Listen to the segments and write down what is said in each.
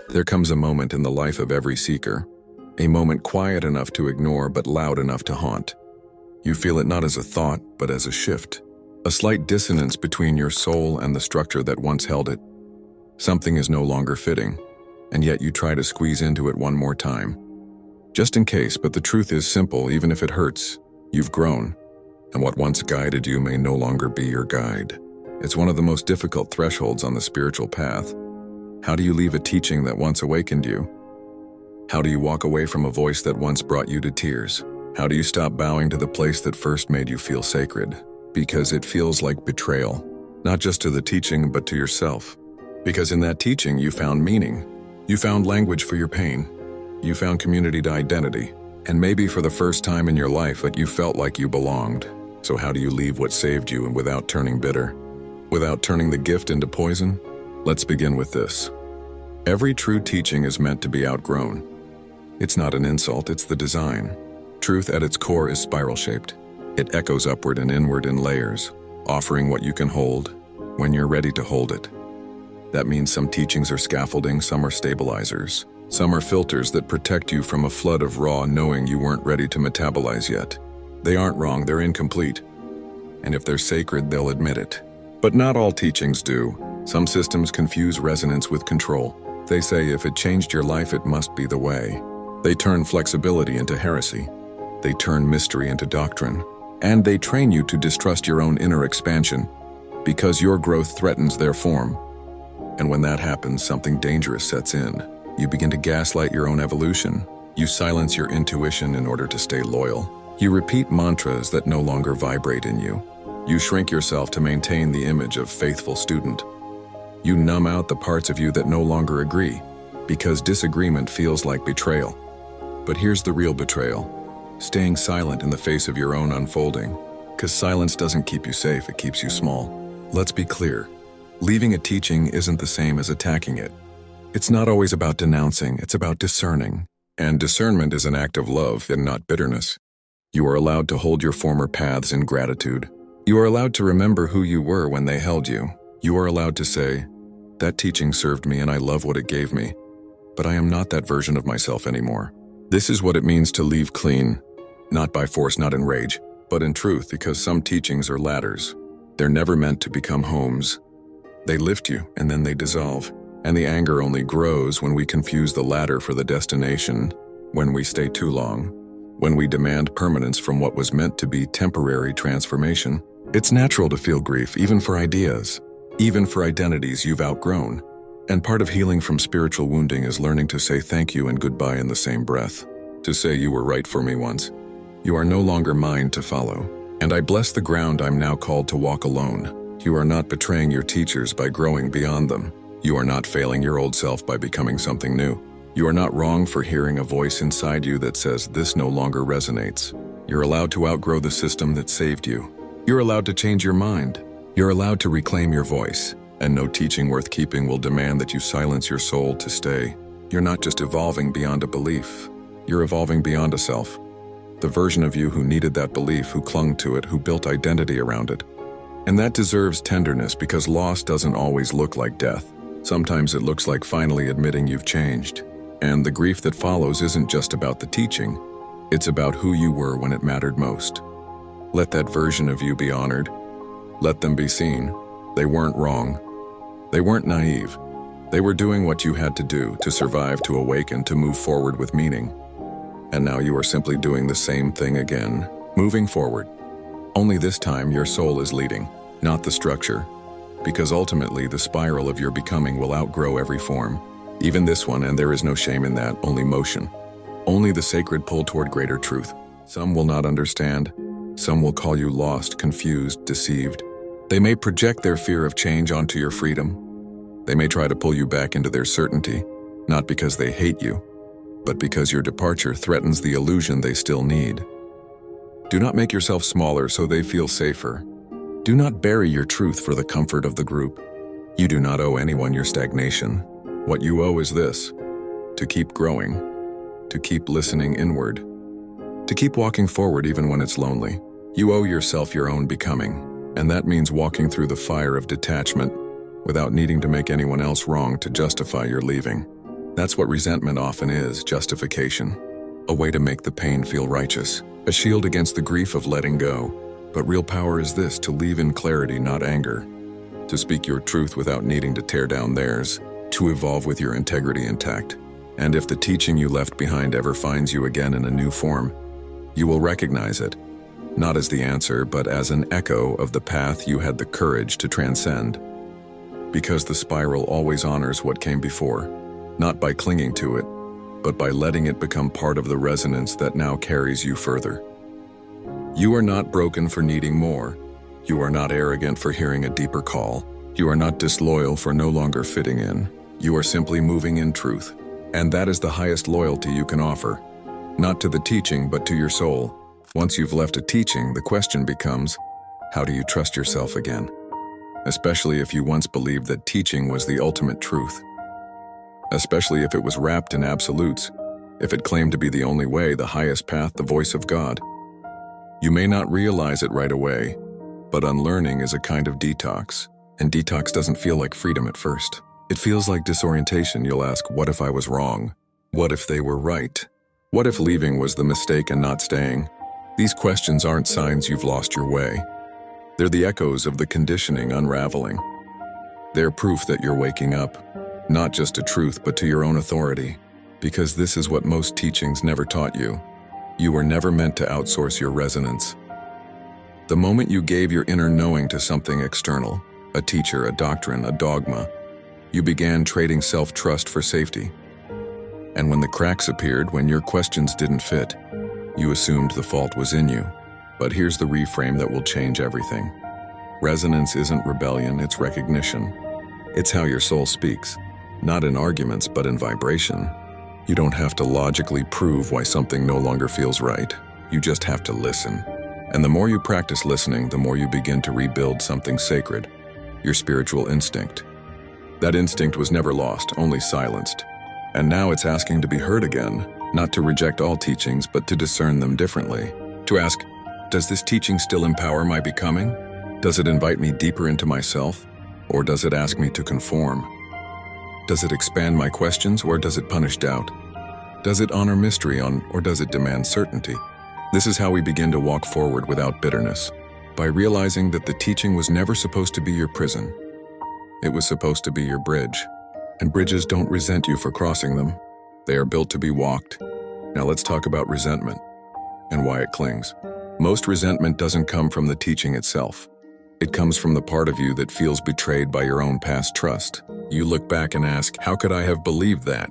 There comes a moment in the life of every seeker, a moment quiet enough to ignore but loud enough to haunt. You feel it not as a thought, but as a shift, a slight dissonance between your soul and the structure that once held it. Something is no longer fitting, and yet you try to squeeze into it one more time. Just in case, but the truth is simple, even if it hurts. You've grown, and what once guided you may no longer be your guide. It's one of the most difficult thresholds on the spiritual path. How do you leave a teaching that once awakened you? How do you walk away from a voice that once brought you to tears? How do you stop bowing to the place that first made you feel sacred? Because it feels like betrayal, not just to the teaching, but to yourself. Because in that teaching, you found meaning. You found language for your pain. You found community to identity. And maybe for the first time in your life that you felt like you belonged. So how do you leave what saved you and without turning bitter? Without turning the gift into poison? Let's begin with this. Every true teaching is meant to be outgrown. It's not an insult, it's the design. Truth at its core is spiral-shaped. It echoes upward and inward in layers, offering what you can hold when you're ready to hold it. That means some teachings are scaffolding, some are stabilizers. Some are filters that protect you from a flood of raw knowing you weren't ready to metabolize yet. They aren't wrong, they're incomplete. And if they're sacred, they'll admit it. But not all teachings do. Some systems confuse resonance with control. They say if it changed your life, it must be the way. They turn flexibility into heresy. They turn mystery into doctrine. And they train you to distrust your own inner expansion because your growth threatens their form. And when that happens, something dangerous sets in. You begin to gaslight your own evolution. You silence your intuition in order to stay loyal. You repeat mantras that no longer vibrate in you. You shrink yourself to maintain the image of faithful student. You numb out the parts of you that no longer agree, because disagreement feels like betrayal. But here's the real betrayal: staying silent in the face of your own unfolding. Because silence doesn't keep you safe, it keeps you small. Let's be clear. Leaving a teaching isn't the same as attacking it. It's not always about denouncing, it's about discerning. And discernment is an act of love and not bitterness. You are allowed to hold your former paths in gratitude. You are allowed to remember who you were when they held you. You are allowed to say, "That teaching served me and I love what it gave me, but I am not that version of myself anymore." This is what it means to leave clean. Not by force, not in rage, but in truth, because some teachings are ladders. They're never meant to become homes. They lift you and then they dissolve. And the anger only grows when we confuse the ladder for the destination, when we stay too long, when we demand permanence from what was meant to be temporary transformation. It's natural to feel grief, even for ideas, even for identities you've outgrown. And part of healing from spiritual wounding is learning to say thank you and goodbye in the same breath. To say you were right for me once. You are no longer mine to follow. And I bless the ground I'm now called to walk alone. You are not betraying your teachers by growing beyond them. You are not failing your old self by becoming something new. You are not wrong for hearing a voice inside you that says this no longer resonates. You're allowed to outgrow the system that saved you. You're allowed to change your mind. You're allowed to reclaim your voice. And no teaching worth keeping will demand that you silence your soul to stay. You're not just evolving beyond a belief. You're evolving beyond a self. The version of you who needed that belief, who clung to it, who built identity around it. And that deserves tenderness, because loss doesn't always look like death. Sometimes it looks like finally admitting you've changed. And the grief that follows isn't just about the teaching. It's about who you were when it mattered most. Let that version of you be honored. Let them be seen. They weren't wrong. They weren't naive. They were doing what you had to do to survive, to awaken, to move forward with meaning. And now you are simply doing the same thing again, moving forward. Only this time your soul is leading, not the structure. Because ultimately the spiral of your becoming will outgrow every form. Even this one, and there is no shame in that, only motion. Only the sacred pull toward greater truth. Some will not understand. Some will call you lost, confused, deceived. They may project their fear of change onto your freedom. They may try to pull you back into their certainty, not because they hate you, but because your departure threatens the illusion they still need. Do not make yourself smaller so they feel safer. Do not bury your truth for the comfort of the group. You do not owe anyone your stagnation. What you owe is this: to keep growing, to keep listening inward, to keep walking forward even when it's lonely. You owe yourself your own becoming, and that means walking through the fire of detachment without needing to make anyone else wrong to justify your leaving. That's what resentment often is: justification. A way to make the pain feel righteous, a shield against the grief of letting go. But real power is this: to leave in clarity, not anger, to speak your truth without needing to tear down theirs, to evolve with your integrity intact. And if the teaching you left behind ever finds you again in a new form, you will recognize it, not as the answer, but as an echo of the path you had the courage to transcend. Because the spiral always honors what came before, not by clinging to it, but by letting it become part of the resonance that now carries you further. You are not broken for needing more. You are not arrogant for hearing a deeper call. You are not disloyal for no longer fitting in. You are simply moving in truth. And that is the highest loyalty you can offer, not to the teaching, but to your soul. Once you've left a teaching, the question becomes, how do you trust yourself again? Especially if you once believed that teaching was the ultimate truth. Especially if it was wrapped in absolutes, if it claimed to be the only way, the highest path, the voice of God. You may not realize it right away, but unlearning is a kind of detox, and detox doesn't feel like freedom at first. It feels like disorientation. You'll ask, what if I was wrong? What if they were right? What if leaving was the mistake and not staying? These questions aren't signs you've lost your way. They're the echoes of the conditioning unraveling. They're proof that you're waking up, not just to truth, but to your own authority. Because this is what most teachings never taught you. You were never meant to outsource your resonance. The moment you gave your inner knowing to something external, a teacher, a doctrine, a dogma, you began trading self-trust for safety. And when the cracks appeared, when your questions didn't fit, you assumed the fault was in you. But here's the reframe that will change everything. Resonance isn't rebellion, it's recognition. It's how your soul speaks, not in arguments, but in vibration. You don't have to logically prove why something no longer feels right. You just have to listen. And the more you practice listening, the more you begin to rebuild something sacred, your spiritual instinct. That instinct was never lost, only silenced. And now it's asking to be heard again, not to reject all teachings, but to discern them differently. To ask, does this teaching still empower my becoming? Does it invite me deeper into myself? Or does it ask me to conform? Does it expand my questions, or does it punish doubt? Does it honor mystery, or does it demand certainty? This is how we begin to walk forward without bitterness, by realizing that the teaching was never supposed to be your prison. It was supposed to be your bridge. And bridges don't resent you for crossing them. They are built to be walked. Now let's talk about resentment and why it clings. Most resentment doesn't come from the teaching itself. It comes from the part of you that feels betrayed by your own past trust. You look back and ask, how could I have believed that?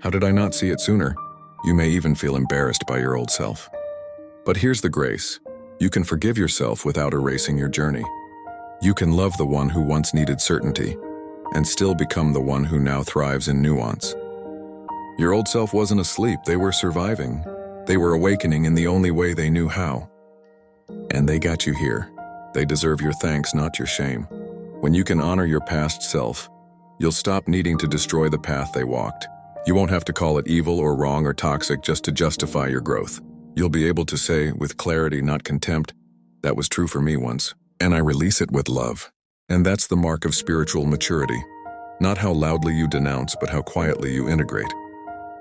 How did I not see it sooner? You may even feel embarrassed by your old self. But here's the grace. You can forgive yourself without erasing your journey. You can love the one who once needed certainty and still become the one who now thrives in nuance. Your old self wasn't asleep, they were surviving. They were awakening in the only way they knew how. And they got you here. They deserve your thanks, not your shame. When you can honor your past self, you'll stop needing to destroy the path they walked. You won't have to call it evil or wrong or toxic just to justify your growth. You'll be able to say, with clarity, not contempt, that was true for me once, and I release it with love. And that's the mark of spiritual maturity. Not how loudly you denounce, but how quietly you integrate.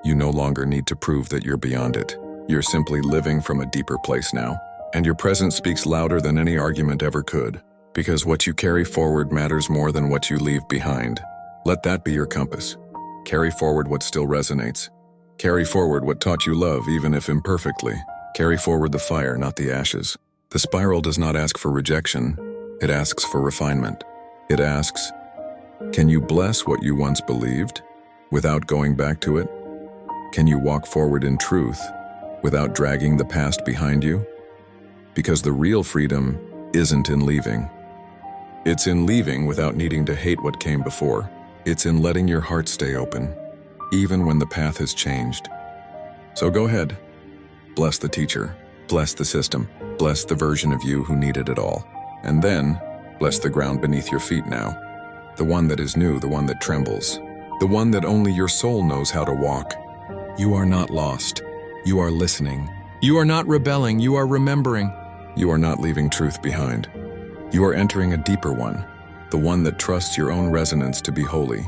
You no longer need to prove that you're beyond it. You're simply living from a deeper place now. And your presence speaks louder than any argument ever could. Because what you carry forward matters more than what you leave behind. Let that be your compass. Carry forward what still resonates. Carry forward what taught you love, even if imperfectly. Carry forward the fire, not the ashes. The spiral does not ask for rejection. It asks for refinement. It asks, can you bless what you once believed without going back to it? Can you walk forward in truth without dragging the past behind you? Because the real freedom isn't in leaving. It's in leaving without needing to hate what came before. It's in letting your heart stay open, even when the path has changed. So go ahead. Bless the teacher. Bless the system. Bless the version of you who needed it all. And then, bless the ground beneath your feet now. The one that is new, the one that trembles. The one that only your soul knows how to walk. You are not lost. You are listening. You are not rebelling. You are remembering. You are not leaving truth behind. You are entering a deeper one, the one that trusts your own resonance to be holy.